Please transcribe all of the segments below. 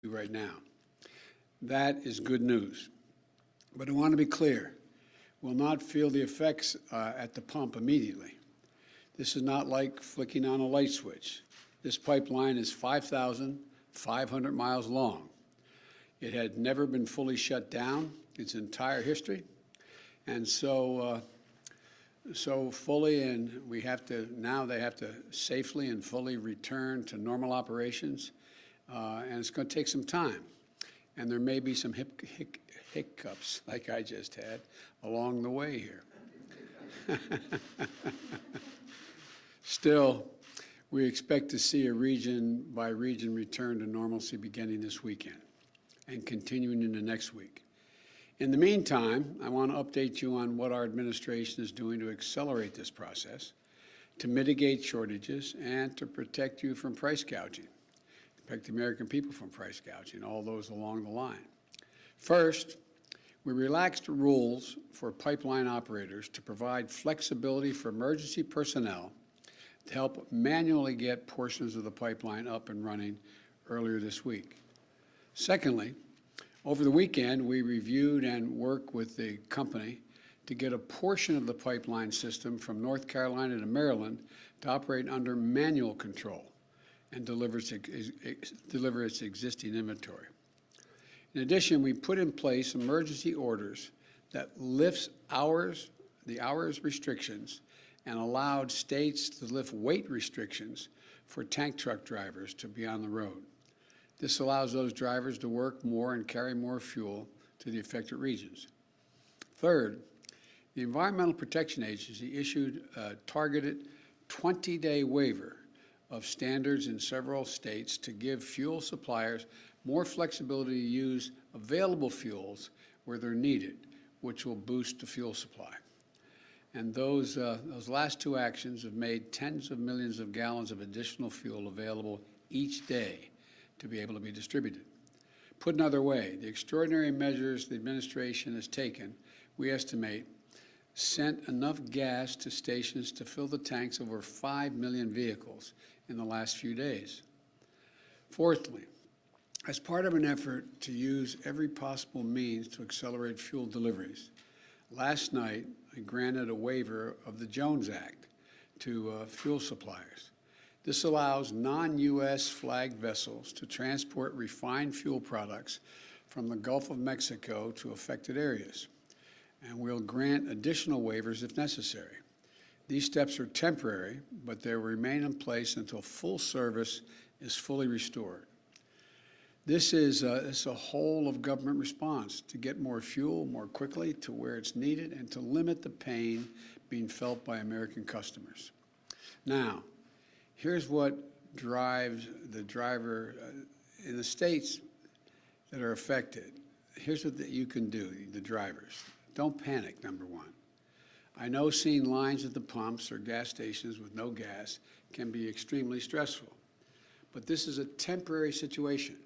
right now. That is good news. But I want to be clear, we'll not feel the effects at the pump immediately. This is not like flicking on a light switch. This pipeline is 5,500 miles long. It had never been fully shut down its entire history, and so fully, and they have to safely and fully return to normal operations, and it's going to take some time. And there may be some hiccups, like I just had, along the way here. Still, we expect to see a region-by-region return to normalcy beginning this weekend and continuing into next week. In the meantime, I want to update you on what our administration is doing to accelerate this process, to mitigate shortages, and to protect you from price gouging, protect the American people from price gouging, all those along the line. First, we relaxed rules for pipeline operators to provide flexibility for emergency personnel to help manually get portions of the pipeline up and running earlier this week. Secondly, over the weekend, we reviewed and worked with the company to get a portion of the pipeline system from North Carolina to Maryland to operate under manual control and deliver its existing inventory. In addition, we put in place emergency orders that lifts the hours restrictions and allowed states to lift weight restrictions for tank truck drivers to be on the road. This allows those drivers to work more and carry more fuel to the affected regions. Third, the Environmental Protection Agency issued a targeted 20-day waiver of standards in several states to give fuel suppliers more flexibility to use available fuels where they're needed, which will boost the fuel supply. And those last two actions have made tens of millions of gallons of additional fuel available each day to be able to be distributed. Put another way, the extraordinary measures the administration has taken, we estimate, sent enough gas to stations to fill the tanks of over 5 million vehicles in the last few days. Fourthly, as part of an effort to use every possible means to accelerate fuel deliveries, last night I granted a waiver of the Jones Act to fuel suppliers. This allows non-U.S. flagged vessels to transport refined fuel products from the Gulf of Mexico to affected areas, and we'll grant additional waivers if necessary. These steps are temporary, but they will remain in place until full service is fully restored. This is a whole of government response to get more fuel more quickly to where it's needed and to limit the pain being felt by American customers. Now, here's what drives the driver in the states that are affected. Here's what you can do, the drivers. Don't panic, number one. I know seeing lines at the pumps or gas stations with no gas can be extremely stressful, but this is a temporary situation.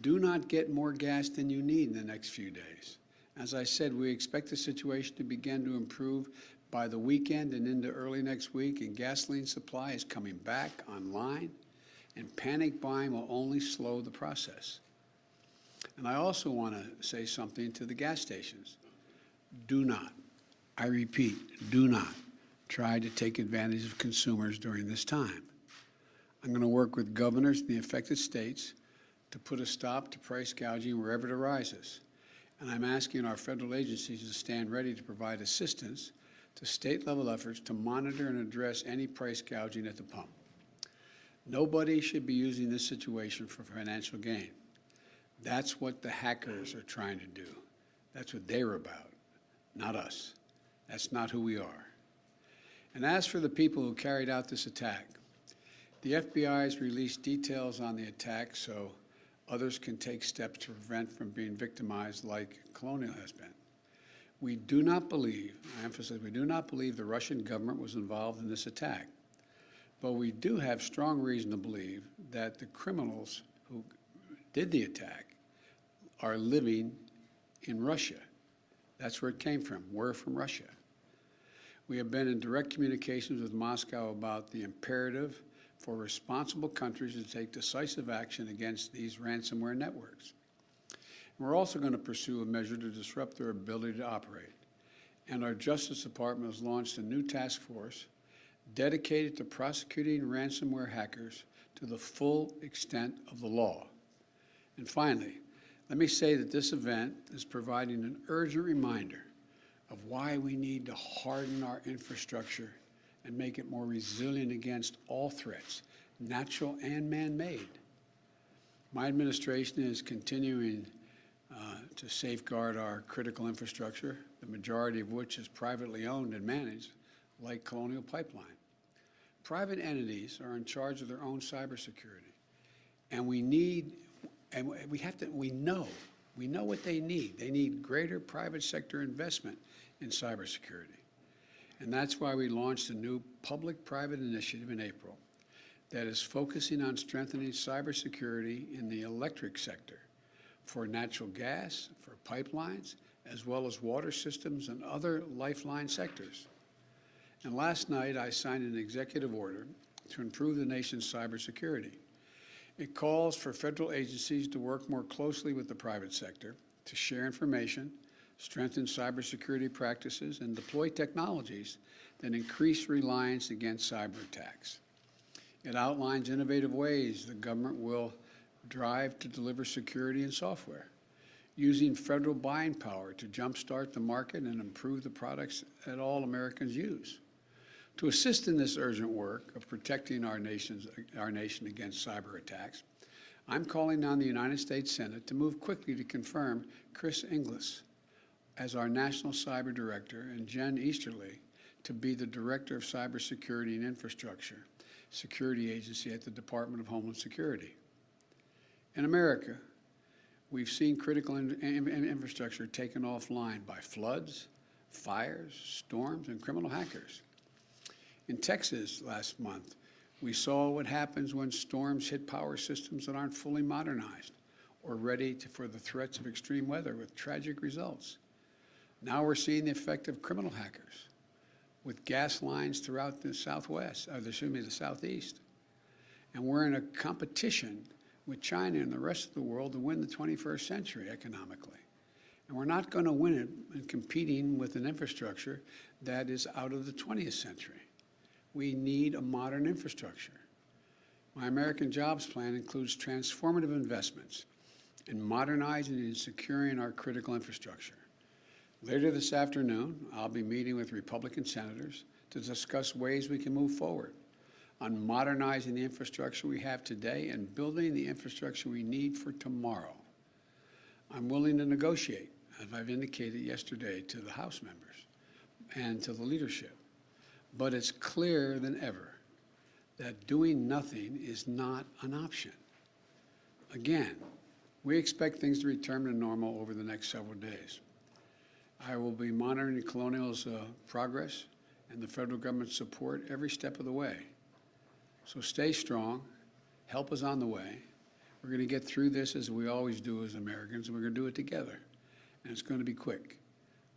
Do not get more gas than you need in the next few days. As I said, we expect the situation to begin to improve by the weekend and into early next week, and gasoline supply is coming back online, and panic buying will only slow the process. And I also want to say something to the gas stations. Do not, I repeat, do not try to take advantage of consumers during this time. I'm going to work with governors in the affected states to put a stop to price gouging wherever it arises. And I'm asking our federal agencies to stand ready to provide assistance to state-level efforts to monitor and address any price gouging at the pump. Nobody should be using this situation for financial gain. That's what the hackers are trying to do. That's what they're about, not us. That's not who we are. And as for the people who carried out this attack, the FBI has released details on the attack so others can take steps to prevent from being victimized like Colonial has been. We do not believe, I emphasize, we do not believe the Russian government was involved in this attack, but we do have strong reason to believe that the criminals who did the attack are living in Russia. That's where it came from. We're from Russia. We have been in direct communications with Moscow about the imperative for responsible countries to take decisive action against these ransomware networks. And we're also going to pursue a measure to disrupt their ability to operate. And our Justice Department has launched a new task force dedicated to prosecuting ransomware hackers to the full extent of the law. And finally, let me say that this event is providing an urgent reminder of why we need to harden our infrastructure and make it more resilient against all threats, natural and man-made. My administration is continuing to safeguard our critical infrastructure, the majority of which is privately owned and managed, like Colonial Pipeline. Private entities are in charge of their own cybersecurity, and we know what they need. They need greater private sector investment in cybersecurity. And that's why we launched a new public-private initiative in April that is focusing on strengthening cybersecurity in the electric sector for natural gas, for pipelines, as well as water systems and other lifeline sectors. And last night, I signed an executive order to improve the nation's cybersecurity. It calls for federal agencies to work more closely with the private sector to share information, strengthen cybersecurity practices, and deploy technologies that increase reliance against cyber attacks. It outlines innovative ways the government will drive to deliver security and software, using federal buying power to jumpstart the market and improve the products that all Americans use. To assist in this urgent work of protecting our nation against cyber attacks, I'm calling on the United States Senate to move quickly to confirm Chris Inglis as our National Cyber Director and Jen Easterly to be the Director of Cybersecurity and Infrastructure Security Agency at the Department of Homeland Security. In America, we've seen critical infrastructure taken offline by floods, fires, storms, and criminal hackers. In Texas last month, we saw what happens when storms hit power systems that aren't fully modernized or ready for the threats of extreme weather, with tragic results. Now we're seeing the effect of criminal hackers with gas lines throughout the Southeast. And we're in a competition with China and the rest of the world to win the 21st century economically. And we're not going to win it in competing with an infrastructure that is out of the 20th century. We need a modern infrastructure. My American Jobs Plan includes transformative investments in modernizing and securing our critical infrastructure. Later this afternoon, I'll be meeting with Republican senators to discuss ways we can move forward on modernizing the infrastructure we have today and building the infrastructure we need for tomorrow. I'm willing to negotiate, as I've indicated yesterday to the House members and to the leadership. But it's clearer than ever that doing nothing is not an option. Again, we expect things to return to normal over the next several days. I will be monitoring Colonial's progress and the federal government's support every step of the way. So stay strong. Help is on the way. We're going to get through this as we always do as Americans, and we're going to do it together. And it's going to be quick.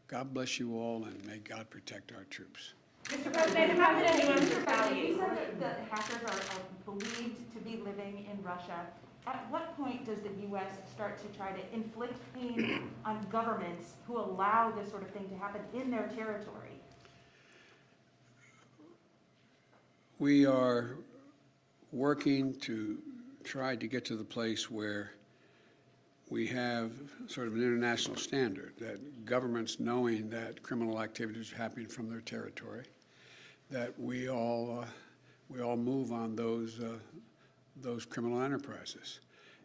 God bless you all, and may God protect our troops. Mr. President, how did anyone retaliate? You said that the hackers are believed to be living in Russia. At what point does the U.S. start to try to inflict pain on governments who allow this sort of thing to happen in their territory? We are working to try to get to the place where we have sort of an international standard, that governments, knowing that criminal activities are happening from their territory, that we all move on those criminal enterprises.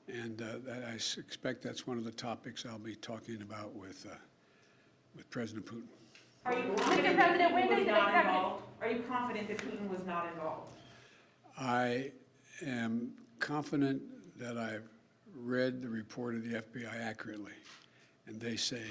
And I expect that's one of the topics I'll be talking about with President Putin. Are you confident that Putin was not involved? Are you confident that Putin was not involved? I am confident that I've read the report of the FBI accurately, and they say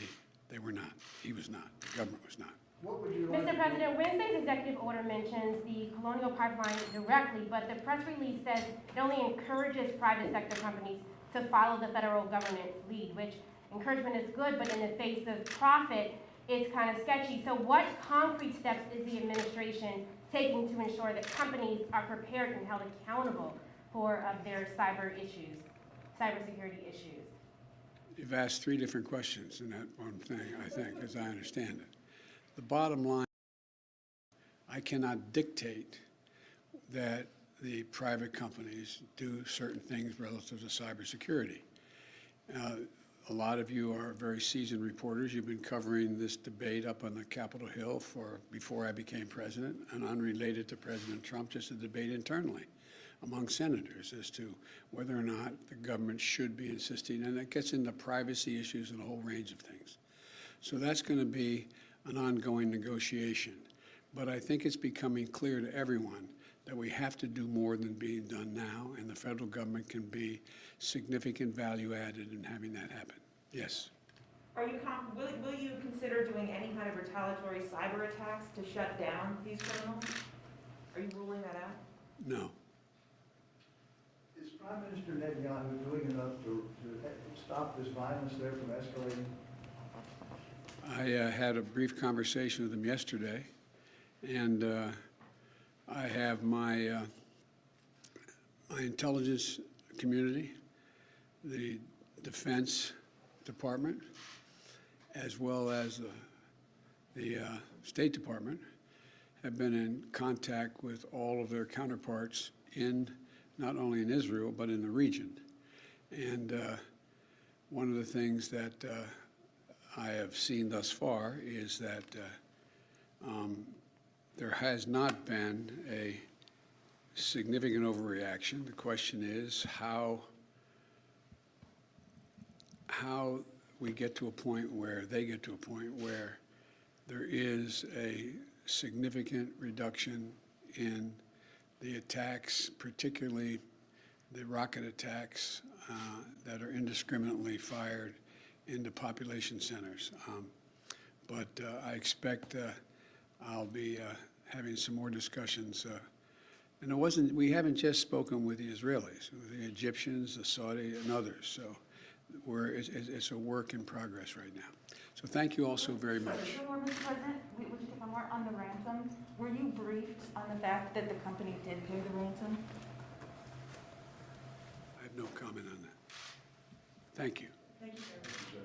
they were not. He was not. The government was not. Mr. President, Wednesday's executive order mentions the Colonial Pipeline directly, but the press release says it only encourages private sector companies to follow the federal government's lead, which encouragement is good, but in the face of profit, it's kind of sketchy. So what concrete steps is the administration taking to ensure that companies are prepared and held accountable for their cybersecurity issues? You've asked three different questions in that one thing, I think, as I understand it. The bottom line, I cannot dictate that the private companies do certain things relative to cybersecurity. A lot of you are very seasoned reporters. You've been covering this debate up on the Capitol Hill before I became president, and unrelated to President Trump, just a debate internally among senators as to whether or not the government should be insisting, and it gets into privacy issues and a whole range of things. So that's going to be an ongoing negotiation. But I think it's becoming clear to everyone that we have to do more than being done now, and the federal government can be significant value added in having that happen. Yes. Will you consider doing any kind of retaliatory cyber attacks to shut down these criminals? Are you ruling that out? No. Is Prime Minister Netanyahu doing enough to stop this violence there from escalating? I had a brief conversation with him yesterday, and I have my intelligence community, the Defense Department, as well as the State Department, have been in contact with all of their counterparts not only in Israel, but in the region. And one of the things that I have seen thus far is that there has not been a significant overreaction. The question is how we get to a point where they get to a point where there is a significant reduction in the attacks, particularly the rocket attacks that are indiscriminately fired into population centers. But I expect I'll be having some more discussions. And we haven't just spoken with the Israelis, with the Egyptians, the Saudi, and others. So it's a work in progress right now. So thank you all so very much. Mr. President, would you take one more on the ransom? Were you briefed on the fact that the company did pay the ransom? I have no comment on that. Thank you. Thank you, sir.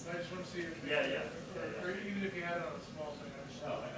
I just want to see if, Yeah. or even if you had it on a small thing.